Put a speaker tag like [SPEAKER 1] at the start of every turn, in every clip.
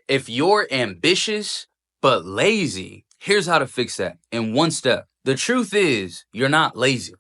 [SPEAKER 1] If you're ambitious but lazy, here's how to fix that in one step. The truth is, you're not lazy.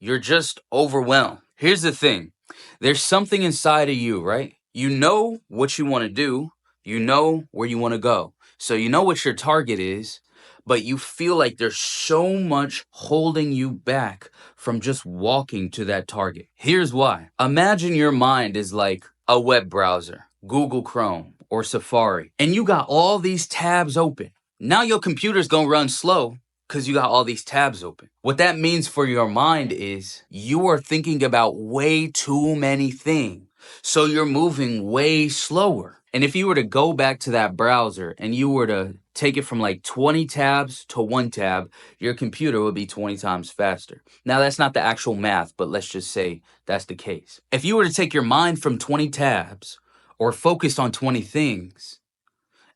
[SPEAKER 1] You're just overwhelmed. Here's the thing. There's something inside of you, right? You know what you want to do. You know where you want to go. So you know what your target is, but you feel like there's so much holding you back from just walking to that target. Here's why. Imagine your mind is like a web browser, Google Chrome or Safari, and you got all these tabs open. Now your computer's gonna run slow because you got all these tabs open. What that means for your mind is you are thinking about way too many things. So you're moving way slower. And if you were to go back to that browser and you were to take it from like 20 tabs to 1 tab, your computer would be 20 times faster. Now, that's not the actual math, but let's just say that's the case. If you were to take your mind from 20 tabs or focus on 20 things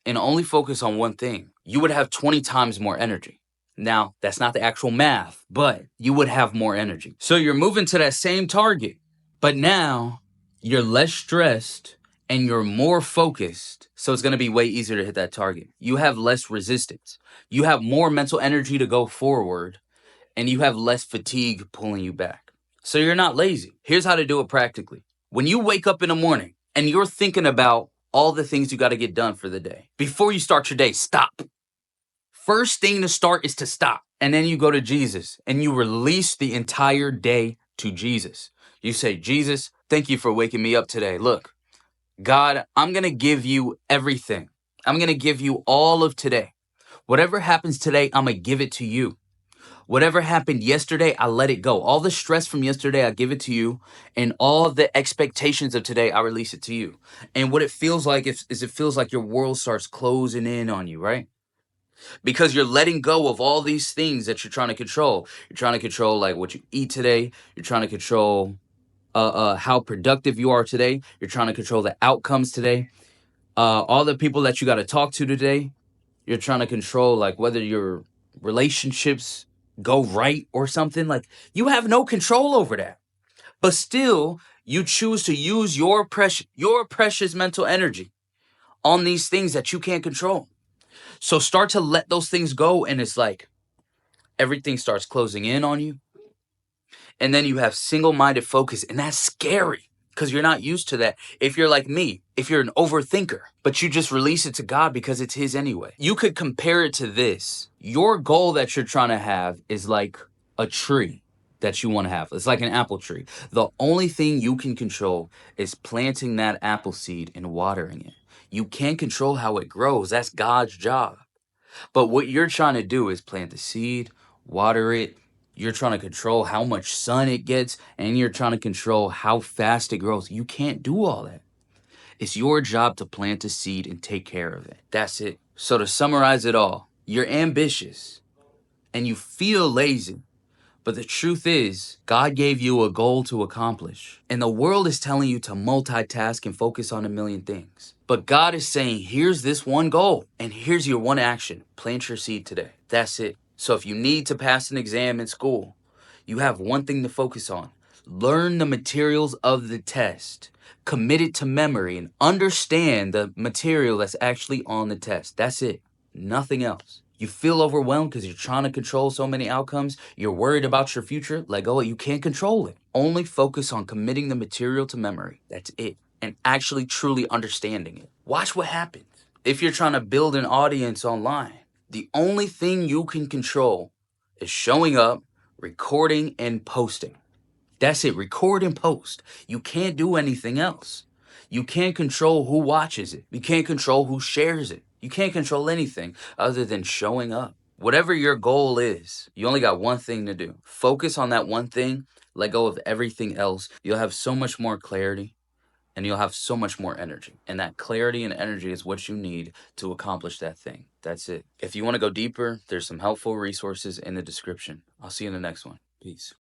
[SPEAKER 1] and only focus on one thing, you would have 20 times more energy. Now, that's not the actual math, but you would have more energy. So you're moving to that same target, but now you're less stressed and you're more focused. So it's going to be way easier to hit that target. You have less resistance. You have more mental energy to go forward, and you have less fatigue pulling you back. So you're not lazy. Here's how to do it practically. When you wake up in the morning and you're thinking about all the things you got to get done for the day, before you start your day, stop. First thing to start is to stop. And then you go to Jesus and you release the entire day to Jesus. You say, Jesus, thank you for waking me up today. Look, God, I'm going to give you everything. I'm going to give you all of today. Whatever happens today, I'm going to give it to you. Whatever happened yesterday, I let it go. All the stress from yesterday, I give it to you. And all the expectations of today, I release it to you. And what it feels like is it feels like your world starts closing in on you, right? Because you're letting go of all these things that you're trying to control. You're trying to control like what you eat today. You're trying to control how productive you are today. You're trying to control the outcomes today. All the people that you got to talk to today. You're trying to control like whether your relationships go right or something. Like you have no control over that. But still, you choose to use your precious mental energy on these things that you can't control. So start to let those things go, and it's like everything starts closing in on you. And then you have single-minded focus, and that's scary because you're not used to that. If you're like me, if you're an overthinker, but you just release it to God because it's his anyway. You could compare it to this. Your goal that you're trying to have is like a tree that you want to have. It's like an apple tree. The only thing you can control is planting that apple seed and watering it. You can't control how it grows. That's God's job. But what you're trying to do is plant the seed, water it. You're trying to control how much sun it gets, and you're trying to control how fast it grows. You can't do all that. It's your job to plant a seed and take care of it. That's it. So to summarize it all, you're ambitious and you feel lazy. But the truth is, God gave you a goal to accomplish. And the world is telling you to multitask and focus on a million things. But God is saying, here's this one goal, and here's your one action. Plant your seed today. That's it. So if you need to pass an exam in school, you have one thing to focus on. Learn the materials of the test. Commit it to memory and understand the material that's actually on the test. That's it. Nothing else. You feel overwhelmed because you're trying to control so many outcomes. You're worried about your future. Let go. You can't control it. Only focus on committing the material to memory. That's it. And actually truly understanding it. Watch what happens. If you're trying to build an audience online, the only thing you can control is showing up, recording, and posting. That's it. Record and post. You can't do anything else. You can't control who watches it. You can't control who shares it. You can't control anything other than showing up. Whatever your goal is, you only got one thing to do. Focus on that one thing. Let go of everything else. You'll have so much more clarity and you'll have so much more energy. And that clarity and energy is what you need to accomplish that thing. That's it. If you want to go deeper, there's some helpful resources in the description. I'll see you in the next one. Peace.